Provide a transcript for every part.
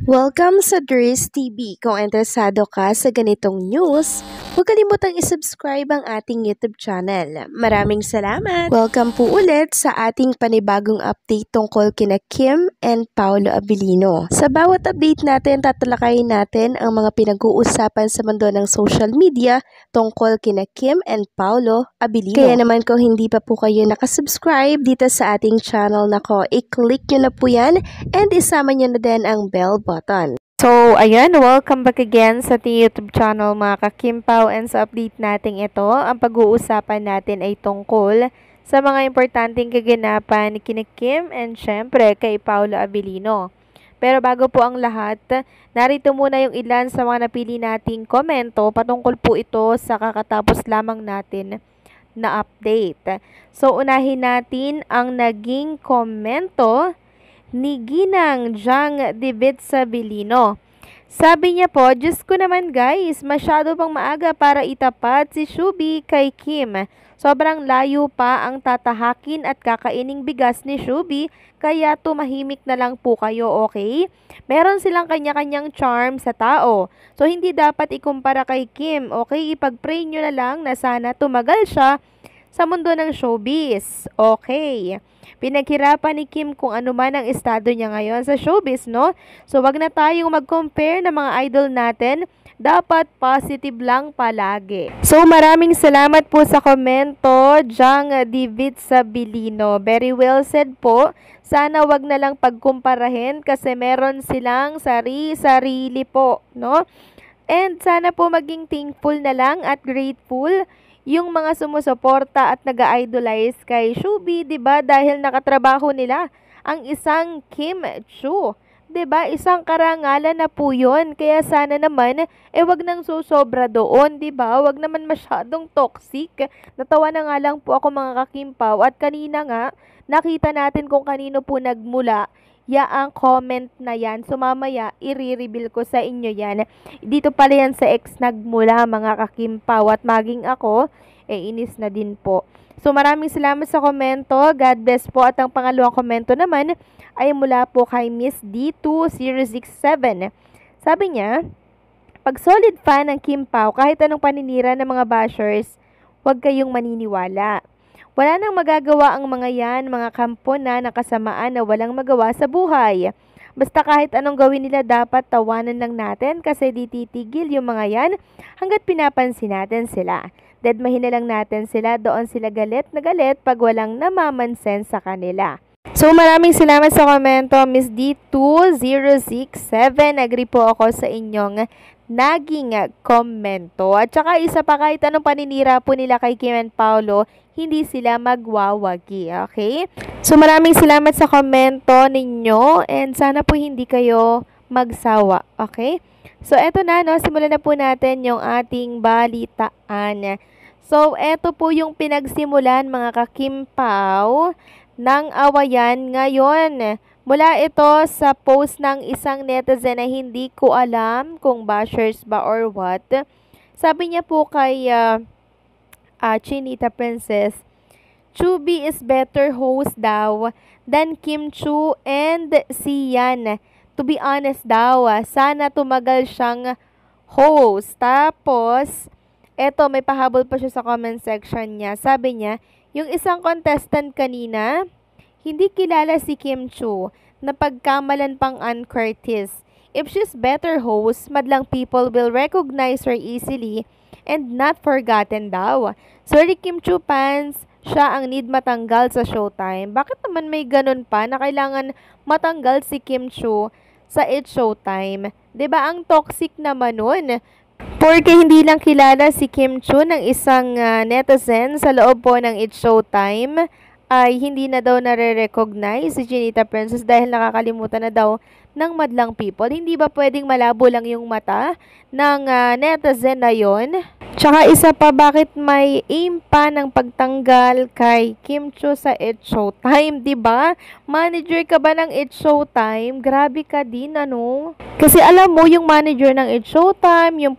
Welcome sa Dries TV. Kung interesado ka sa ganitong news, huwag kalimutang isubscribe ang ating YouTube channel. Maraming salamat! Welcome po ulit sa ating panibagong update tungkol kina Kim and Paolo Abilino. Sa bawat update natin, tatalakayin natin ang mga pinag-uusapan sa mundo ng social media tungkol kina Kim and Paolo Abilino. Kaya naman kung hindi pa po kayo nakasubscribe dito sa ating channel nako, i-click nyo na po yan and isama nyo na din ang bell button. So, ayan, welcome back again sa ating YouTube channel mga ka-Kimpaw, and sa update natin ito, ang pag-uusapan natin ay tungkol sa mga importanteng kaganapan ni kina Kim and syempre kay Paolo Abilino. Pero bago po ang lahat, narito muna yung ilan sa mga napili nating komento patungkol po ito sa kakatapos lamang natin na update. So, unahin natin ang naging komento ni Ginang Jang Divit Sabilino. Sabi niya po, Diyos ko naman guys, masyado pang maaga para itapat si Shubi kay Kim. Sobrang layo pa ang tatahakin at kakaining bigas ni Shubi, kaya tumahimik na lang po kayo, okay? Meron silang kanya-kanyang charm sa tao, so hindi dapat ikumpara kay Kim, okay? Ipag-pray nyo na lang na sana tumagal siya sa mundo ng showbiz, okay? Pinaghirapan ni Kim kung ano man ang estado niya ngayon sa showbiz, no? So, wag na tayong mag-compare ng mga idol natin. Dapat positive lang palagi. So, maraming salamat po sa komento, Jang Divit Sabilino. Very well said po. Sana wag na lang pagkumparahin kasi meron silang sarili po, no? And sana po maging thankful na lang at grateful yung mga sumusuporta at nag-idolize kay Shubi, 'di ba? Dahil nakatrabaho nila ang isang Kim Chu. 'Di ba? Isang karangalan na po 'yon. Kaya sana naman wag nang susobra doon, 'di ba? Wag naman masyadong toxic. Natawa na nga lang po ako mga kakimpaw, at kanina nga nakita natin kung kanino po nagmula ang comment na yan. So, mamaya, i-reveal ko sa inyo yan. Dito pala yan sa X nagmula, mga kakimpaw. At maging ako, inis na din po. So, maraming salamat sa komento. God bless po. At ang pangalawang komento naman ay mula po kay Miss D2067. Sabi niya, pag solid fan ng Kim Pao, kahit anong paninira ng mga bashers, huwag kayong maniniwala. Wala nang magagawa ang mga yan, mga kampo na nakasamaan na walang magawa sa buhay. Basta kahit anong gawin nila, dapat tawanan lang natin kasi di titigil yung mga yan hanggat pinapansin natin sila. Dedmahin na lang natin sila, doon sila galit na galit pag walang namamansen sa kanila. So, maraming salamat sa komento, Miss D2067. Agree po ako sa inyong naging komento. At saka isa pa, kahit anong paninira po nila kay Kim and Paolo, hindi sila magwawagi, okay? So, maraming salamat sa komento ninyo and sana po hindi kayo magsawa, okay? So, eto na, no? Simulan na po natin yung ating balitaan. So, eto po yung pinagsimulan, mga kakimpaw, ng awayan ngayon. Mula ito sa post ng isang netizen na hindi ko alam kung bashers ba or what. Sabi niya po kay Chinita Princess, Shubi is better host daw than Kim Chu and si Yan. To be honest daw, sana tumagal siyang host. Tapos, eto, may pahabol pa siya sa comment section niya. Sabi niya, yung isang contestant kanina, hindi kilala si Kim Chu, na pagkamalan pang Ann Curtis. If she's better host, madlang people will recognize her easily and not forgotten daw. Sorry Kim Chu fans, siya ang need matanggal sa Showtime. Bakit naman may ganun pa na kailangan matanggal si Kim Chu sa It's Showtime? 'Di ba ang toxic naman nun? Porque hindi lang kilala si Kim Chu ng isang netizen sa loob po ng It's Showtime, ay hindi na daw nare-recognize si Chinita Princess dahil nakakalimutan na daw ng madlang people. Hindi ba pwedeng malabo lang yung mata ng netizen na yon? Tsaka isa pa, bakit may aim pa ng pagtanggal kay Kim Chu sa It's Showtime, diba? Manager ka ba ng It's Showtime? Grabe ka din, ano? Kasi alam mo, yung manager ng It's Showtime, yung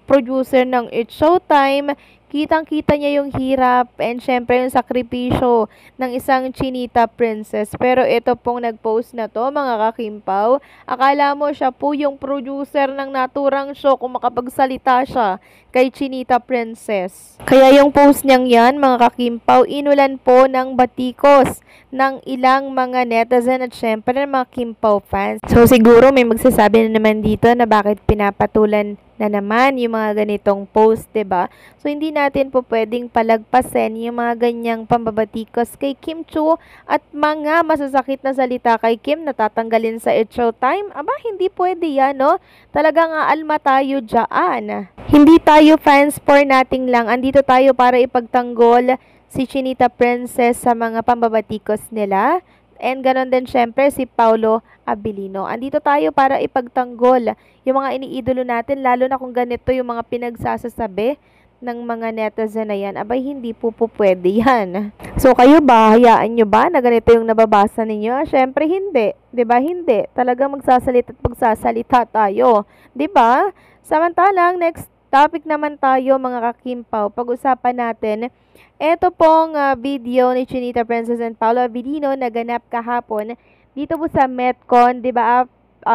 producer ng It's Showtime, kitang-kita niya yung hirap and syempre yung sakripisyo ng isang Chinita princess. Pero ito pong nag-post na to, mga kakimpaw, akala mo siya po yung producer ng naturang show kung makapagsalita siya kay Chinita princess. Kaya yung post niyang yan, mga kakimpaw, inulan po ng batikos ng ilang mga netizen at syempre ng mga Kimpaw fans. So siguro may magsasabi na naman dito na bakit pinapatulan na naman yung mga ganitong post, 'di ba? So hindi natin po pwedeng palagpasin yung mga ganyang pambabatikos kay Kim Chiu at mga masasakit na salita kay Kim na tatanggalin sa It's Showtime. Aba, hindi pwede yan, no? Talagang aalma tayo dyan. Hindi tayo fans for nating lang. Andito tayo para ipagtanggol si Chinita Princess sa mga pambabatikos nila. And ganon din syempre si Paolo Abilino. Andito tayo para ipagtanggol yung mga iniidolo natin, lalo na kung ganito yung mga pinagsasasabi ng mga netizen na yan. Abay, hindi po pwede yan. So, kayo ba? Hayaan nyo ba na ganito yung nababasa ninyo? Syempre, hindi. 'Di ba? Hindi. Talagang magsasalita at pagsasalita tayo. 'Di ba? Samantalang, next topic naman tayo, mga kakimpaw. Pag-usapan natin ito pong video ni Chinita Princess and Paolo Abilino na ganap kahapon dito po sa Metcon, 'di ba?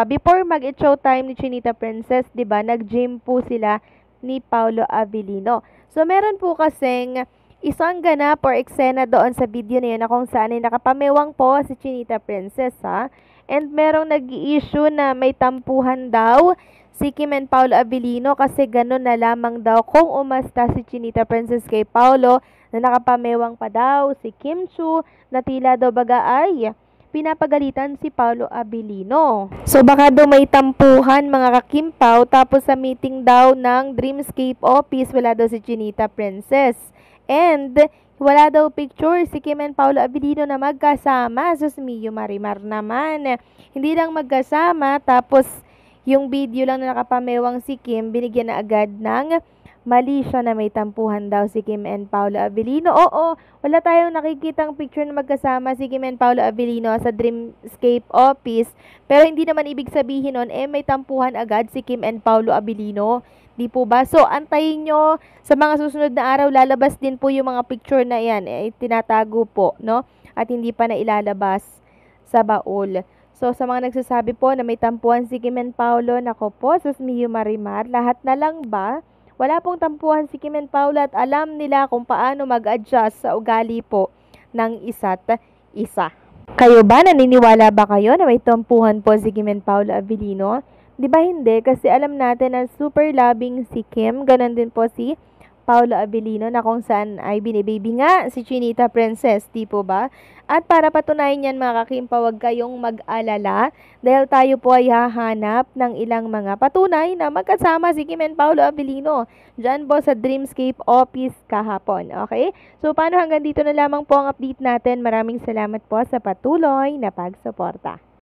Before mag-It's Showtime ni Chinita Princess, 'di ba? Nag-gym po sila ni Paolo Abilino. So meron po kasing isang ganap or eksena doon sa video na yun na kung saan ay nakapamewang po si Chinita Princess, ha? And merong nag-i-issue na may tampuhan daw si Kim and Paolo Abilino kasi gano'n na lamang daw kung umasta si Chinita Princess kay Paolo na nakapamewang pa daw si Kim Chiu na tila daw baga ay pinapagalitan si Paolo Abilino. So baka daw may tampuhan, mga kakimpaw, tapos sa meeting daw ng Dreamscape office wala daw si Chinita Princess. And wala daw picture si Kim and Paolo Abilino na magkasama. Sus Mio Marimar naman. Hindi lang magkasama, tapos yung video lang na nakapamewang si Kim, binigyan na agad ng mali siya na may tampuhan daw si Kim and Paolo Abilino. Oo, wala tayong nakikitang picture na magkasama si Kim and Paolo Abilino sa Dreamscape office. Pero hindi naman ibig sabihin nun, may tampuhan agad si Kim and Paolo Abilino. Di po ba? So, antayin nyo sa mga susunod na araw, lalabas din po yung mga picture na yan. Tinatago po, no? At hindi pa na ilalabas sa baul. So, sa mga nagsasabi po na may tampuhan si Kim and Paolo, nako po, sus Mio Marimar, lahat na lang ba? Wala pong tampuhan si Kim and Paolo at alam nila kung paano mag-adjust sa ugali po ng isa't isa. Kayo ba? Naniniwala ba kayo na may tampuhan po si Kim and Paolo Abilino? Di ba hindi? Kasi alam natin na super loving si Kim, ganun din po si Paolo Abilino na kung saan ay binibaby nga si Chinita Princess, di po ba? At para patunayan yan, mga kakimpaw, huwag kayong mag-alala dahil tayo po ay hahanap ng ilang mga patunay na magkasama si Kim and Paolo Abilino dyan po sa Dreamscape office kahapon, okay? So, paano hanggang dito na lamang po ang update natin. Maraming salamat po sa patuloy na pagsuporta.